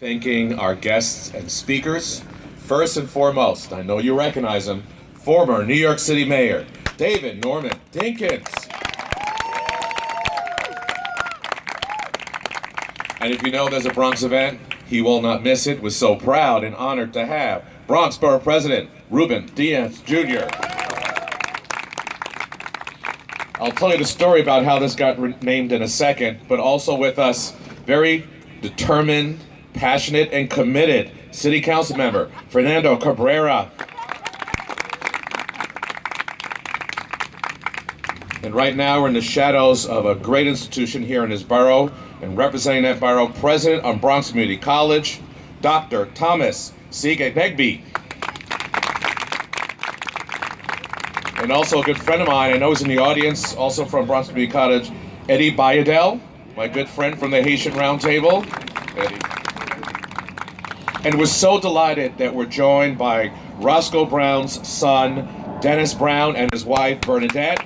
Thanking our guests and speakers. First and foremost, I know you recognize him, former New York City Mayor, David Norman Dinkins. And if you know there's a Bronx event, he will not miss it. We're so proud and honored to have Bronx Borough President Ruben Diaz Jr. I'll tell you the story about how this got named in a second, but also with us, very determined, passionate, and committed City Council member, Fernando Cabrera. And right now we're in the shadows of a great institution here in his borough, and representing that borough, President of Bronx Community College, Dr. Thomas Siegegby. And also a good friend of mine, I know he's in the audience, also from Bronx Community College, Eddie Bayadel, my good friend from the Haitian Roundtable. Eddie. And we're so delighted that we're joined by Roscoe Brown's son, Dennis Brown, and his wife, Bernadette.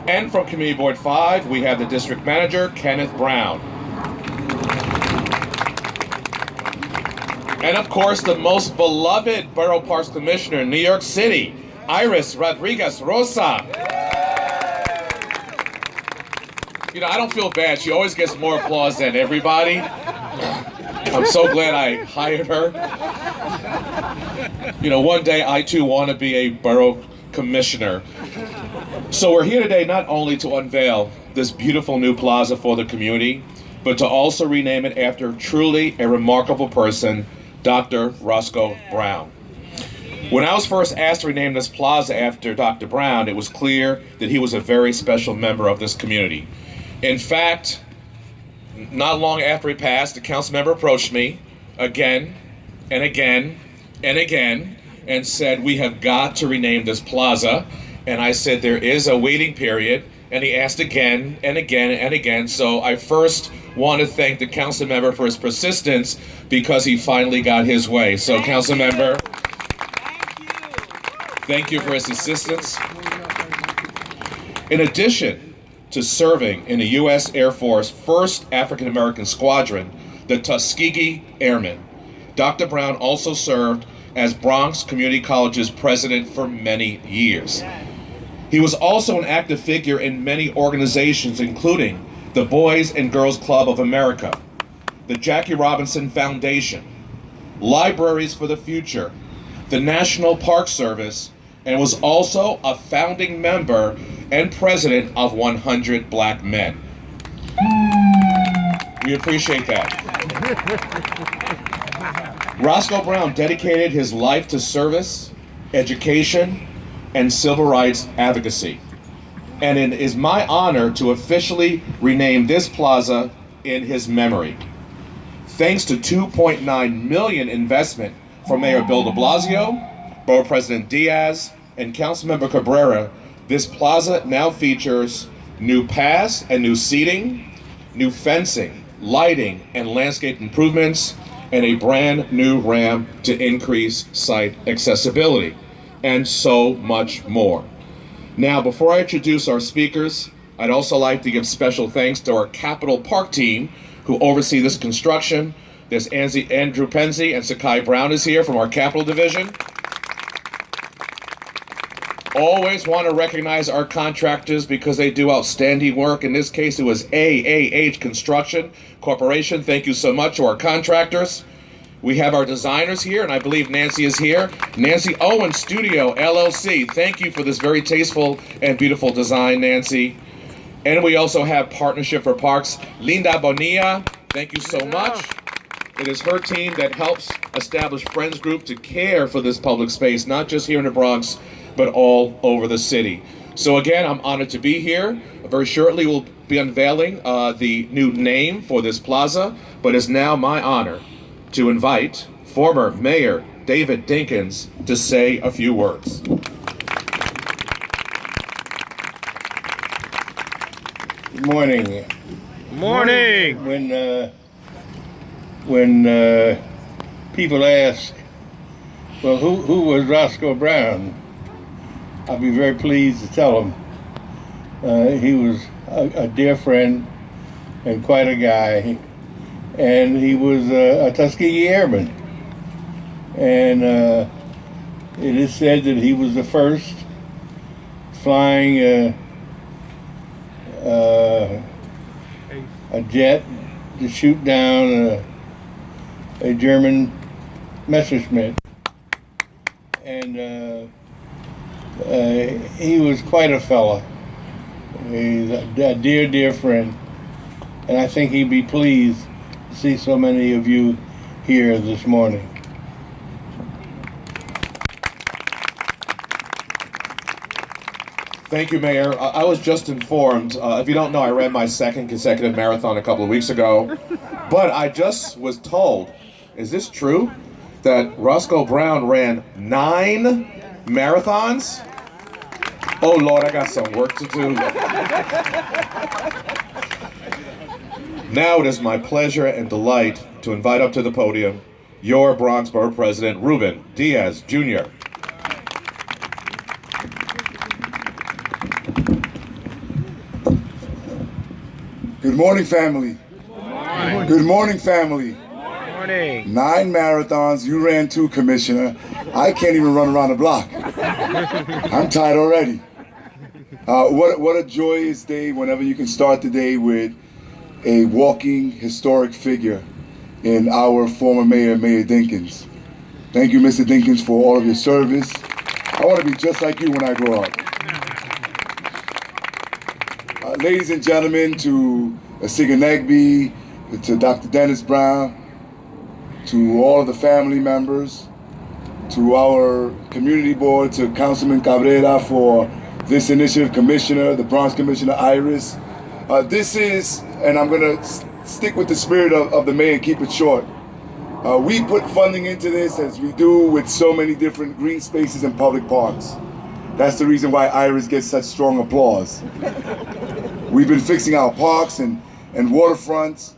And from Community Board 5, we have the District Manager, Kenneth Brown. And of course, the most beloved Borough Parks Commissioner in New York City, Iris Rodriguez Rosa. You know, I don't feel bad. She always gets more applause than everybody. I'm so glad I hired her. You know, one day I too want to be a borough commissioner. So we're here today not only to unveil this beautiful new plaza for the community, but to also rename it after truly a remarkable person, Dr. Roscoe Brown. When I was first asked to rename this plaza after Dr. Brown, it was clear that he was a very special member of this community. In fact, not long after he passed, the council member approached me again and again and again and said, we have got to rename this plaza. And I said, there is a waiting period. And he asked again and again and again. So I first want to thank the council member for his persistence because he finally got his way. So council member, thank you for his assistance. In addition to serving in the U.S. Air Force 1st African American Squadron, the Tuskegee Airmen, Dr. Brown also served as Bronx Community College's president for many years. He was also an active figure in many organizations, including the Boys and Girls Club of America, the Jackie Robinson Foundation, Libraries for the Future, the National Park Service, and was also a founding member and president of 100 Black Men. We appreciate that. Roscoe Brown dedicated his life to service, education, and civil rights advocacy. And it is my honor to officially rename this plaza in his memory. Thanks to $2.9 million investment from Mayor Bill de Blasio, Borough President Diaz, and Councilmember Cabrera, this plaza now features new paths and new seating, new fencing, lighting, and landscape improvements, and a brand new ramp to increase site accessibility, and so much more. Now, before I introduce our speakers, I'd also like to give special thanks to our Capitol Park team who oversee this construction. There's Andrew Penzi and Sakai Brown is here from our Capitol Division. Always want to recognize our contractors because they do outstanding work. In this case, it was AAH Construction Corporation. Thank you so much to our contractors. We have our designers here, and I believe Nancy is here. Nancy Owen Studio, LLC. Thank you for this very tasteful and beautiful design, Nancy. And we also have Partnership for Parks, Linda Bonilla. Thank you so much. It is her team that helps establish Friends Group to care for this public space, not just here in the Bronx, but all over the city. So again, I'm honored to be here. Very shortly, we'll be unveiling the new name for this plaza, but it's now my honor to invite former Mayor David Dinkins to say a few words. Good morning. Good morning. When people ask, well, who was Roscoe Brown? I'll be very pleased to tell them he was a dear friend, and quite a guy. And he was a Tuskegee Airman. And it is said that he was the first flying a jet to shoot down a German Messerschmitt. And he was quite a fella. He's a dear, dear friend. And I think he'd be pleased to see so many of you here this morning. Thank you, Mayor. I was just informed. If you don't know, I ran my second consecutive marathon a couple of weeks ago. But I just was told, is this true, that Roscoe Brown ran 9 marathons? Oh, Lord, I got some work to do. Now it is my pleasure and delight to invite up to the podium your Bronx Borough President, Ruben Diaz, Jr. Good morning, family. Good morning, family. Morning. 9 marathons, you ran 2, Commissioner. I can't even run around the block. I'm tired already. What a joyous day whenever you can start the day with a walking historic figure in our former mayor, Mayor Dinkins. Thank you, Mr. Dinkins, for all of your service. I want to be just like you when I grow up. Ladies and gentlemen, to Siga Negby, to Dr. Dennis Brown, to all of the family members, to our community board, to Councilman Cabrera for this initiative, Commissioner, the Bronx Commissioner Iris. This is, and I'm going to stick with the spirit of the mayor and keep it short. We put funding into this as we do with so many different green spaces and public parks. That's the reason why Iris gets such strong applause. We've been fixing our parks and waterfronts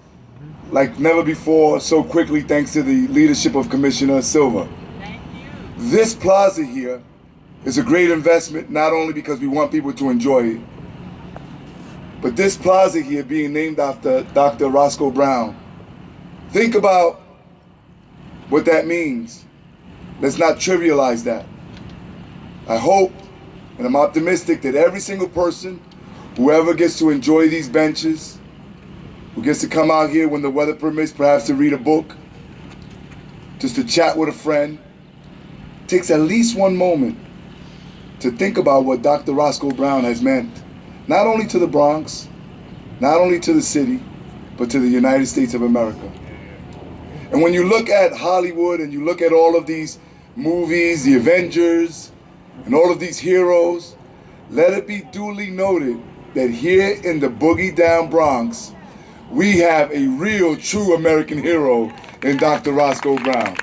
like never before, so quickly thanks to the leadership of Commissioner Silva. Thank you. This plaza here is a great investment, not only because we want people to enjoy it, but this plaza here being named after Dr. Roscoe Brown. Think about what that means. Let's not trivialize that. I hope and I'm optimistic that every single person, whoever gets to enjoy these benches, who gets to come out here when the weather permits, perhaps to read a book, just to chat with a friend, takes at least one moment to think about what Dr. Roscoe Brown has meant, not only to the Bronx, not only to the city, but to the United States of America. And when you look at Hollywood and you look at all of these movies, the Avengers, and all of these heroes, let it be duly noted that here in the boogie down Bronx, we have a real, true American hero in Dr. Roscoe Brown.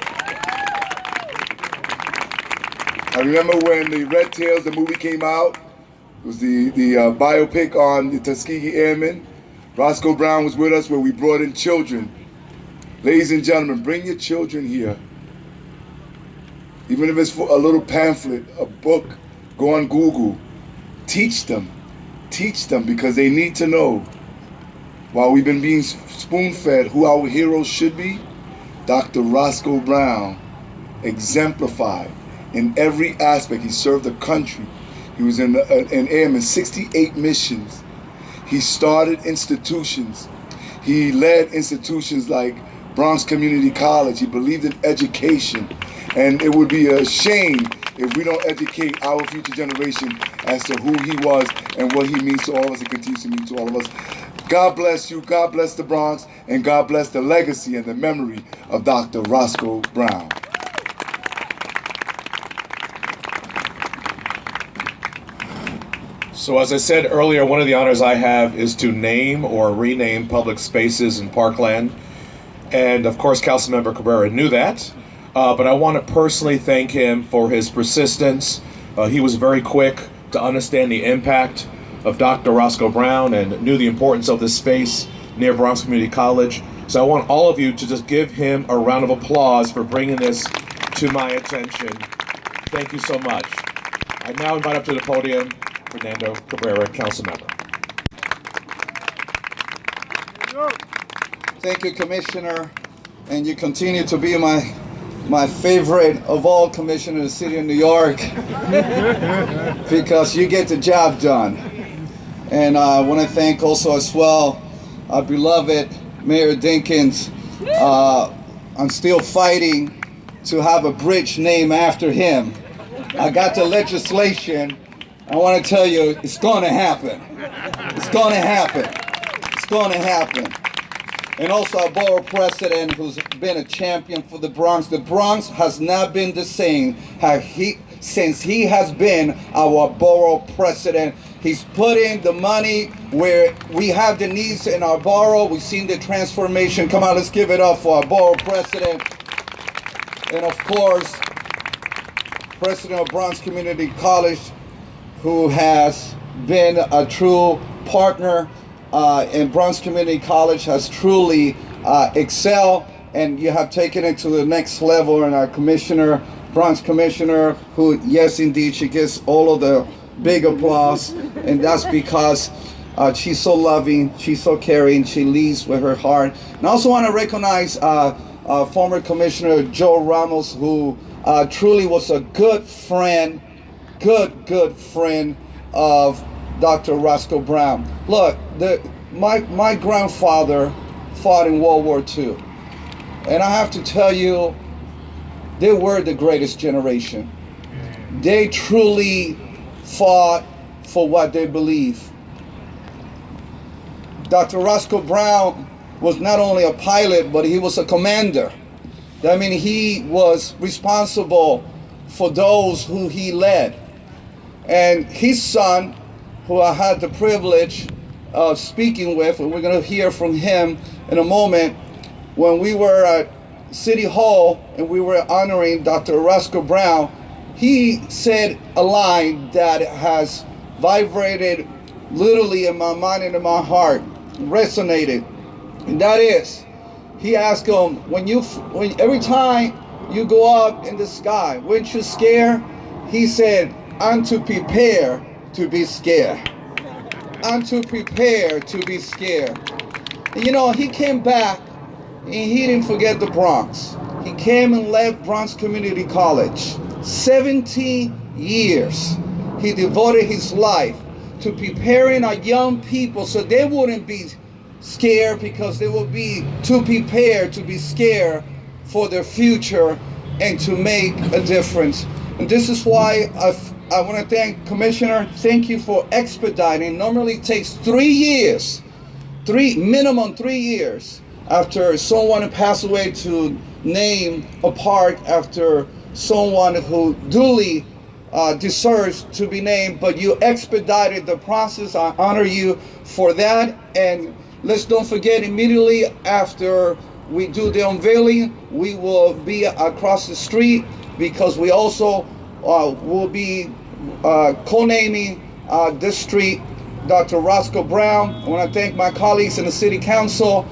I remember when the Red Tails, the movie came out, it was the biopic on the Tuskegee Airmen. Roscoe Brown was with us where we brought in children. Ladies and gentlemen, bring your children here. Even if it's for a little pamphlet, a book, go on Google. Teach them because they need to know. While we've been being spoon-fed who our heroes should be, Dr. Roscoe Brown exemplified in every aspect. He served the country. He was an airman, 68 missions. He started institutions. He led institutions like Bronx Community College. He believed in education. And it would be a shame if we don't educate our future generation as to who he was and what he means to all of us and continues to mean to all of us. God bless you, God bless the Bronx, and God bless the legacy and the memory of Dr. Roscoe Brown. So as I said earlier, one of the honors I have is to name or rename public spaces in Parkland. And of course, Councilmember Cabrera knew that. But I want to personally thank him for his persistence. He was very quick to understand the impact of Dr. Roscoe Brown and knew the importance of this space near Bronx Community College. So I want all of you to just give him a round of applause for bringing this to my attention. Thank you so much. I now invite up to the podium Fernando Cabrera, Councilmember. Thank you, Commissioner. And you continue to be my favorite of all commissioners in the city of New York because you get the job done. And I want to thank also as well our beloved Mayor Dinkins. I'm still fighting to have a bridge named after him. I got the legislation. I want to tell you, it's going to happen. It's going to happen. It's going to happen. And also our borough president, who's been a champion for the Bronx. The Bronx has not been the same since he has been our borough president. He's put in the money where we have the needs in our borough. We've seen the transformation. Come on, let's give it up for our borough president. And of course, president of Bronx Community College, who has been a true partner in Bronx Community College, has truly excelled, and you have taken it to the next level. And our commissioner, Bronx commissioner, who, yes, indeed, she gets all of the big applause, and that's because she's so loving, she's so caring, she leads with her heart. And I also want to recognize former Commissioner Joe Ramos, who truly was a good friend, good friend of Dr. Roscoe Brown. Look, my grandfather fought in World War II, and I have to tell you, they were the greatest generation. They truly fought for what they believe. Dr. Roscoe Brown was not only a pilot, but he was a commander. That means he was responsible for those who he led. And his son, who I had the privilege of speaking with, and we're going to hear from him in a moment, when we were at City Hall and we were honoring Dr. Roscoe Brown, he said a line that has vibrated literally in my mind and in my heart, resonated. And that is, he asked him, every time you go up in the sky, weren't you scared? He said, I'm to prepare to be scared. I'm to prepare to be scared. And you know, he came back and he didn't forget the Bronx. He came and left Bronx Community College. 17 years he devoted his life to preparing our young people so they wouldn't be scared, because they will be too prepared to be scared for their future and to make a difference. And this is why I want to thank Commissioner. Thank you for expediting. Normally it takes 3 years, minimum 3 years after someone passed away to name a park after someone who duly deserves to be named, but you expedited the process. I honor you for that. And let's don't forget, immediately after we do the unveiling, we will be across the street, because we also will be co-naming this street Dr. Roscoe Brown. I want to thank my colleagues in the City Council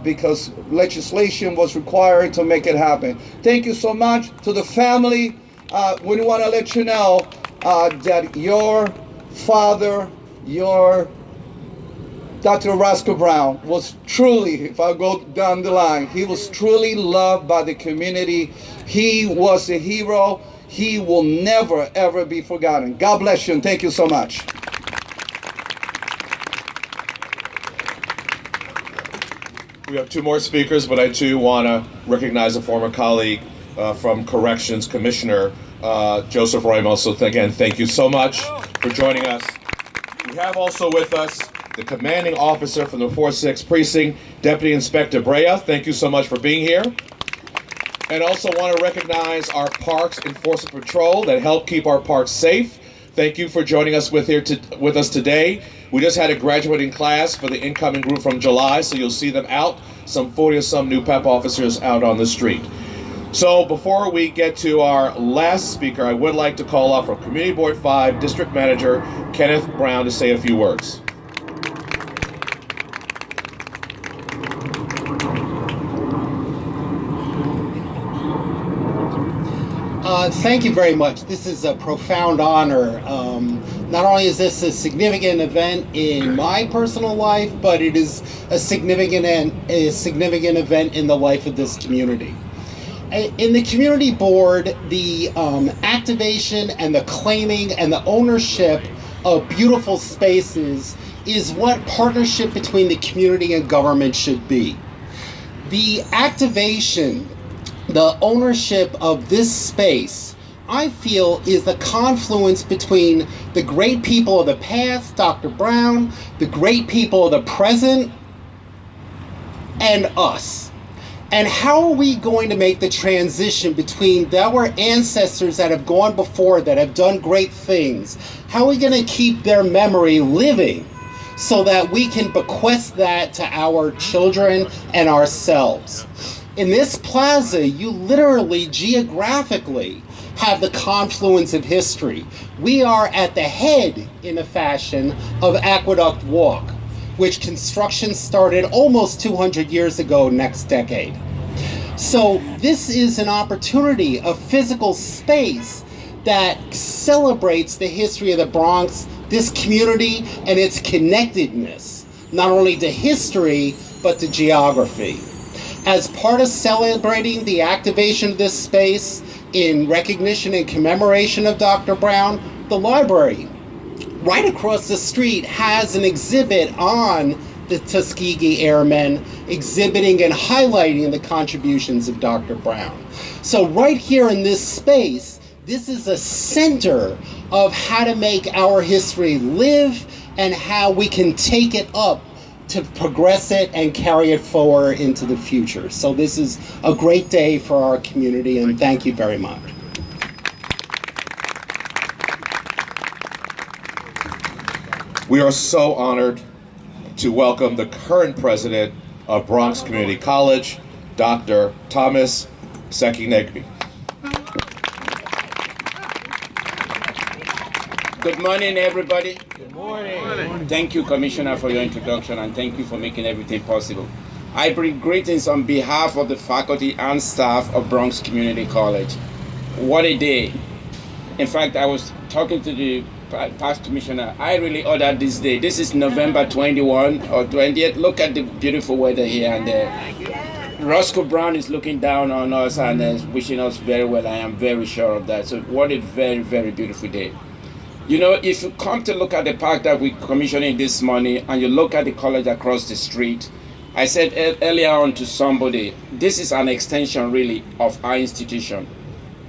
because legislation was required to make it happen. Thank you so much. To the family, we want to let you know that your father, Dr. Roscoe Brown, was truly, if I go down the line, he was truly loved by the community. He was a hero. He will never, ever be forgotten. God bless you, and thank you so much. We have two more speakers, but I too want to recognize a former colleague from Corrections Commissioner Joseph Ramos. So again, thank you so much for joining us. We have also with us the commanding officer from the 4th Precinct, Deputy Inspector Brea. Thank you so much for being here. And also want to recognize our Parks Enforcement Patrol that help keep our parks safe. Thank you for joining us with us today. We just had a graduating class for the incoming group from July, so you'll see them out, some 40 or some new PEP officers out on the street. So before we get to our last speaker, I would like to call up from Community Board 5 District Manager Kenneth Brown to say a few words. Thank you very much. This is a profound honor. Not only is this a significant event in my personal life, but it is a significant event in the life of this community. In the community board, the activation and the claiming and the ownership of beautiful spaces is what partnership between the community and government should be. The activation, the ownership of this space, I feel, is the confluence between the great people of the past, Dr. Brown, the great people of the present, and us. And how are we going to make the transition between our ancestors that have gone before, that have done great things? How are we going to keep their memory living so that we can bequest that to our children and ourselves? In this plaza, you literally, geographically, have the confluence of history. We are at the head, in a fashion, of Aqueduct Walk, which construction started almost 200 years ago next decade. So this is an opportunity, a physical space that celebrates the history of the Bronx, this community, and its connectedness, not only to history, but to geography. As part of celebrating the activation of this space in recognition and commemoration of Dr. Brown, the library right across the street has an exhibit on the Tuskegee Airmen, exhibiting and highlighting the contributions of Dr. Brown. So right here in this space, this is a center of how to make our history live and how we can take it up to progress it and carry it forward into the future. So this is a great day for our community, and thank you very much. We are so honored to welcome the current president of Bronx Community College, Dr. Thomas Sekinegbe. Good morning, everybody. Good morning. Thank you, Commissioner, for your introduction, and thank you for making everything possible. I bring greetings on behalf of the faculty and staff of Bronx Community College. What a day. In fact, I was talking to the past commissioner. I really ordered this day. This is November 21 or 20th. Look at the beautiful weather here, and Roscoe Brown is looking down on us and wishing us very well. I am very sure of that. So what a very, very beautiful day. You know, if you come to look at the park that we're commissioning this morning and you look at the college across the street, I said earlier on to somebody, this is an extension really of our institution.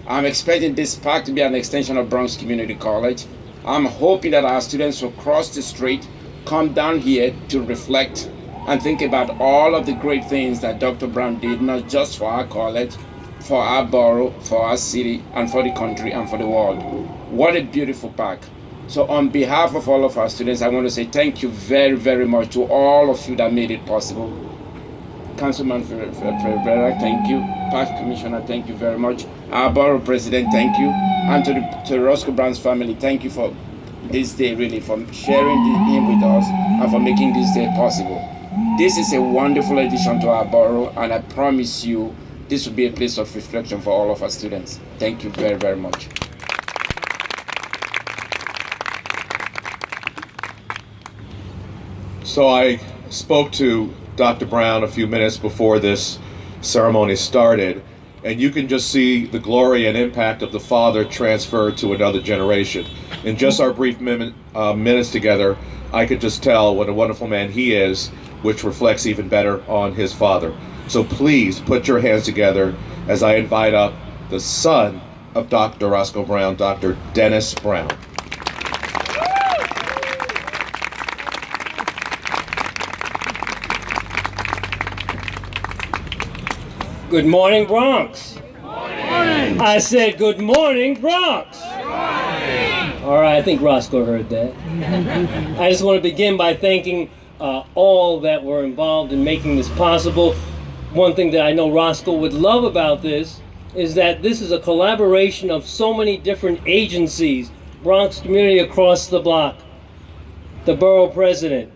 I'm expecting this park to be an extension of Bronx Community College. I'm hoping that our students will cross the street, come down here to reflect and think about all of the great things that Dr. Brown did, not just for our college, for our borough, for our city, and for the country, and for the world. What a beautiful park. So on behalf of all of our students, I want to say thank you very, very much to all of you that made it possible. Councilman Ferreira, thank you. Past Commissioner, thank you very much. Our Borough President, thank you. And to Roscoe Brown's family, thank you for this day, really, for sharing him with us and for making this day possible. This is a wonderful addition to our borough, and I promise you, this will be a place of reflection for all of our students. Thank you very, very much. So I spoke to Dr. Brown a few minutes before this ceremony started, and you can just see the glory and impact of the father transferred to another generation. In just our brief minutes together, I could just tell what a wonderful man he is, which reflects even better on his father. So please put your hands together as I invite up the son of Dr. Roscoe Brown, Dr. Dennis Brown. Good morning, Bronx. Good morning. I said, good morning, Bronx. Good morning. All right, I think Roscoe heard that. I just want to begin by thanking all that were involved in making this possible. One thing that I know Roscoe would love about this is that this is a collaboration of so many different agencies, Bronx community across the block, the borough president,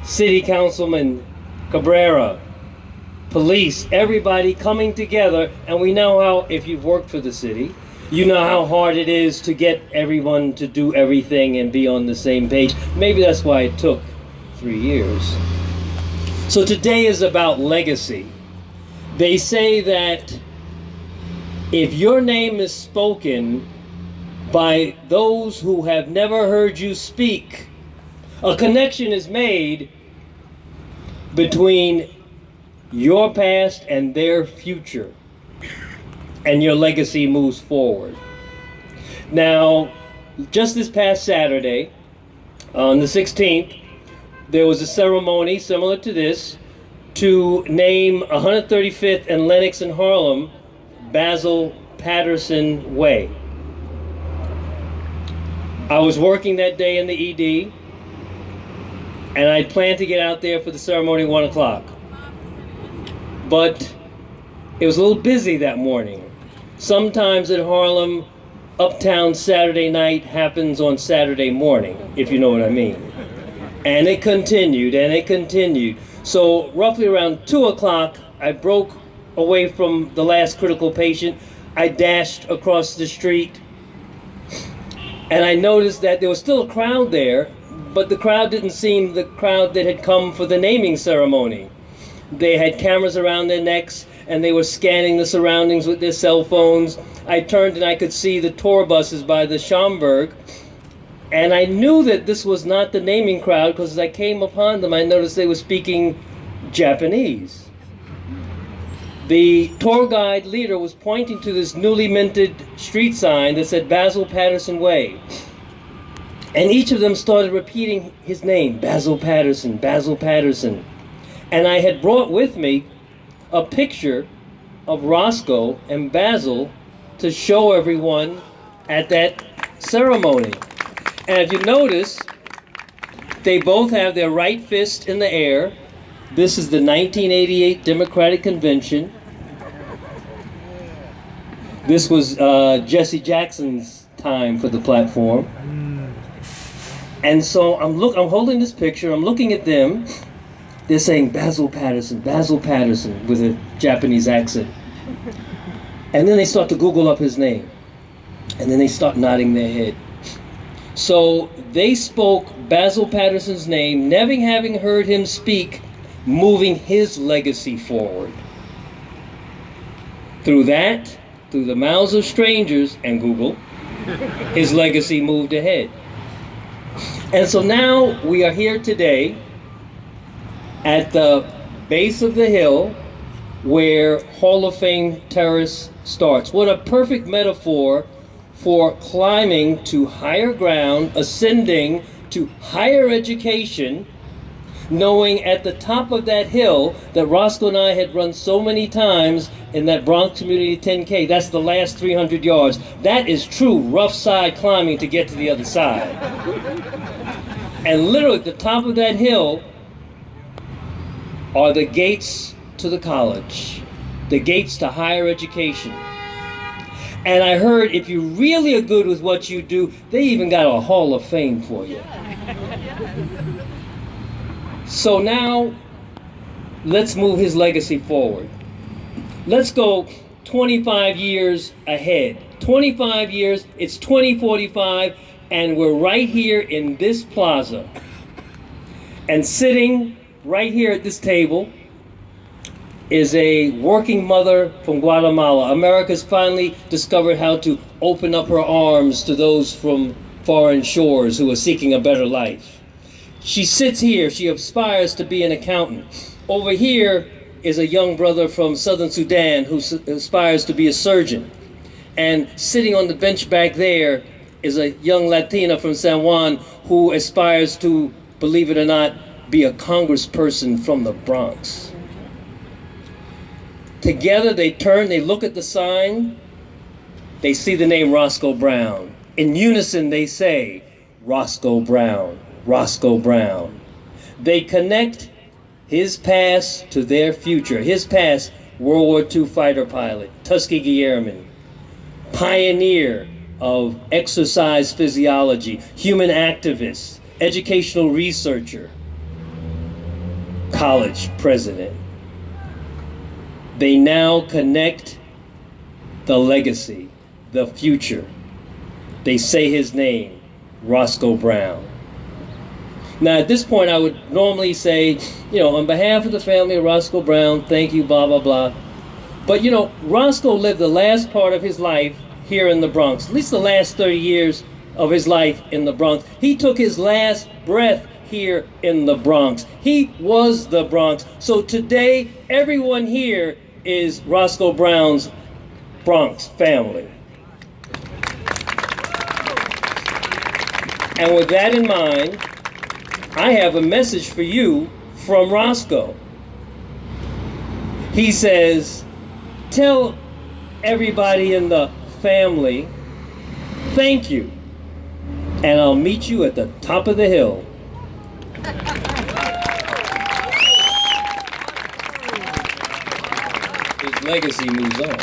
city councilman Cabrera, police, everybody coming together. And we know how, if you've worked for the city, You know how hard it is to get everyone to do everything and be on the same page. Maybe that's why it took 3 years. So today is about legacy. They say that if your name is spoken by those who have never heard you speak, a connection is made between your past and their future, and your legacy moves forward. Now, just this past Saturday, on the 16th, there was a ceremony similar to this to name 135th and Lenox in Harlem Basil Patterson Way. I was working that day in the ED, and I planned to get out there for the ceremony at 1 o'clock. But it was a little busy that morning. Sometimes in Harlem, Uptown Saturday night happens on Saturday morning, if you know what I mean. And it continued, and it continued. So roughly around 2 o'clock, I broke away from the last critical patient. I dashed across the street, and I noticed that there was still a crowd there, but the crowd didn't seem the crowd that had come for the naming ceremony. They had cameras around their necks, and they were scanning the surroundings with their cell phones. I turned and I could see the tour buses by the Schomburg, and I knew that this was not the naming crowd because as I came upon them, I noticed they were speaking Japanese. The tour guide leader was pointing to this newly minted street sign that said Basil Patterson Way. And each of them started repeating his name, Basil Patterson, Basil Patterson. And I had brought with me a picture of Roscoe and Basil to show everyone at that ceremony. And if you notice, they both have their right fist in the air. This is the 1988 Democratic Convention. This was Jesse Jackson's time for the platform. And so I'm holding this picture, I'm looking at them. They're saying Basil Patterson with a Japanese accent. And then they start to Google up his name. And then they start nodding their head. So they spoke Basil Patterson's name, never having heard him speak, moving his legacy forward. Through that, through the mouths of strangers and Google, his legacy moved ahead. And so now we are here today at the base of the hill where Hall of Fame Terrace starts. What a perfect metaphor for climbing to higher ground, ascending to higher education, knowing at the top of that hill that Roscoe and I had run so many times in that Bronx Community 10K, that's the last 300 yards. That is true rough side climbing to get to the other side. And literally at the top of that hill are the gates to the college, the gates to higher education. And I heard if you really are good with what you do, they even got a Hall of Fame for you. So now, let's move his legacy forward. Let's go 25 years ahead. 25 years, it's 2045, and we're right here in this plaza. And sitting right here at this table is a working mother from Guatemala. America's finally discovered how to open up her arms to those from foreign shores who are seeking a better life. She sits here, she aspires to be an accountant. Over here is a young brother from Southern Sudan who aspires to be a surgeon. And sitting on the bench back there is a young Latina from San Juan who aspires to, believe it or not, be a congressperson from the Bronx. Together they turn, they look at the sign, they see the name Roscoe Brown. In unison they say, Roscoe Brown, Roscoe Brown. They connect his past to their future. His past, World War II fighter pilot, Tuskegee Airman, pioneer of exercise physiology, human activist, educational researcher, college president. They now connect the legacy. the future. They say his name, Roscoe Brown. Now, at this point, I would normally say, on behalf of the family of Roscoe Brown, thank you, blah, blah, blah. But, Roscoe lived the last part of his life here in the Bronx, at least the last 30 years of his life in the Bronx. He took his last breath here in the Bronx. He was the Bronx. So today, everyone here is Roscoe Brown's Bronx family. And with that in mind, I have a message for you from Roscoe. He says, tell everybody in the family, thank you, and I'll meet you at the top of the hill. His legacy moves on.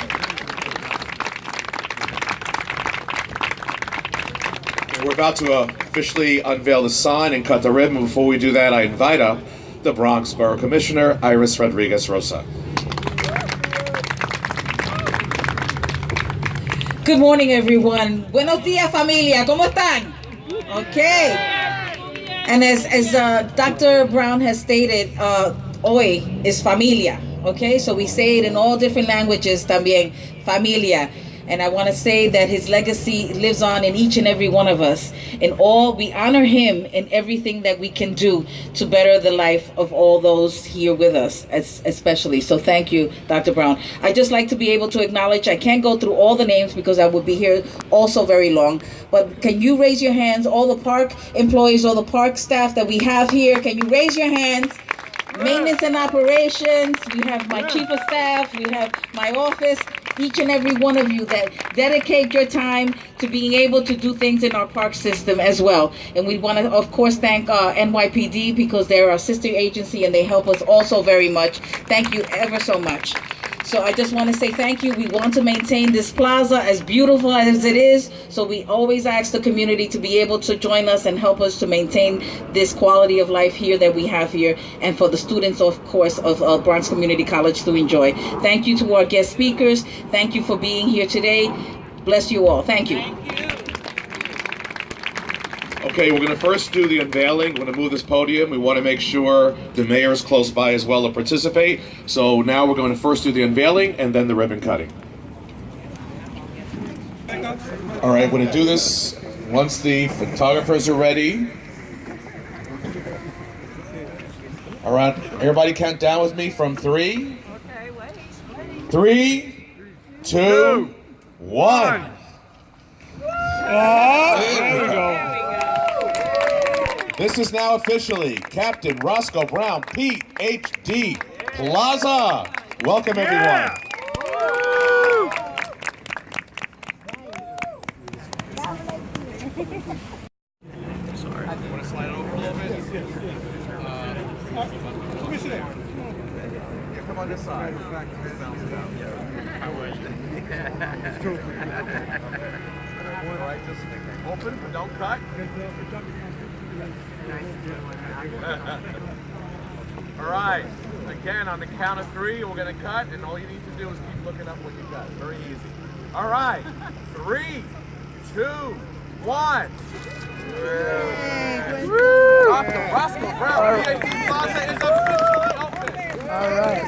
We're about to officially unveil the sign and cut the ribbon. Before we do that, I invite up the Bronx Borough Commissioner, Iris Rodriguez-Rosa. Good morning, everyone. Buenos días, familia. ¿Cómo están? Okay. And as Dr. Brown has stated, hoy es familia. Okay, so we say it in all different languages también, familia. And I want to say that his legacy lives on in each and every one of us. In all, we honor him in everything that we can do to better the life of all those here with us, especially. So thank you, Dr. Brown. I'd just like to be able to acknowledge, I can't go through all the names because I would be here also very long, but can you raise your hands, all the park employees, all the park staff that we have here, can you raise your hands? Maintenance and operations, we have my chief of staff, we have my office, each and every one of you that dedicate your time to being able to do things in our park system as well. And we want to, of course, thank NYPD because they're our sister agency and they help us also very much. Thank you ever so much. So I just want to say thank you. We want to maintain this plaza as beautiful as it is. So we always ask the community to be able to join us and help us to maintain this quality of life here that we have here. And for the students, of course, of Bronx Community College to enjoy. Thank you to our guest speakers. Thank you for being here today. Bless you all. Thank you. Okay, we're going to first do the unveiling. We're going to move this podium. We want to make sure the mayor is close by as well to participate. So now we're going to first do the unveiling and then the ribbon cutting. All right, we're going to do this once the photographers are ready. All right, everybody count down with me from 3. 3, 2, 1. There we go. This is now officially Captain Roscoe Brown, Ph.D. Plaza. Welcome, everyone. Sorry. Want to slide it over a little bit? Let me sit there. Yeah, come on this side. I would. All right, just open, but don't cut. All right, again, on the count of 3, we're going to cut, and all you need to do is keep looking up when you cut. Very easy. All right, 3, 2, 1. Dr. Roscoe Brown, PhD Plaza is officially open. All right.